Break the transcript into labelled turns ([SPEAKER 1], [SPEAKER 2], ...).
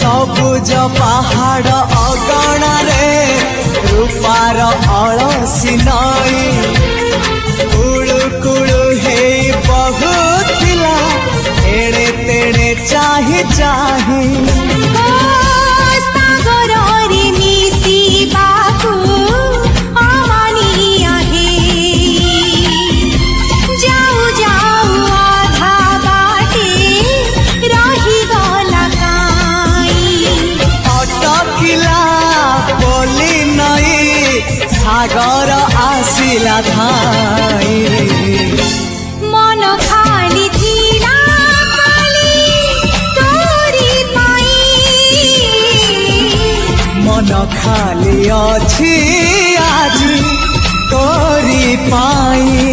[SPEAKER 1] सबुज पहाड़ अगणारे रूपार अलसी नई कुळु कुळु हे बहुथिला एड़े तेड़े चाही चाही सागर आसिला धाई
[SPEAKER 2] मन खाली थिला खाली तोरी पाई
[SPEAKER 1] मन खाली अछि आज तोरी पाई।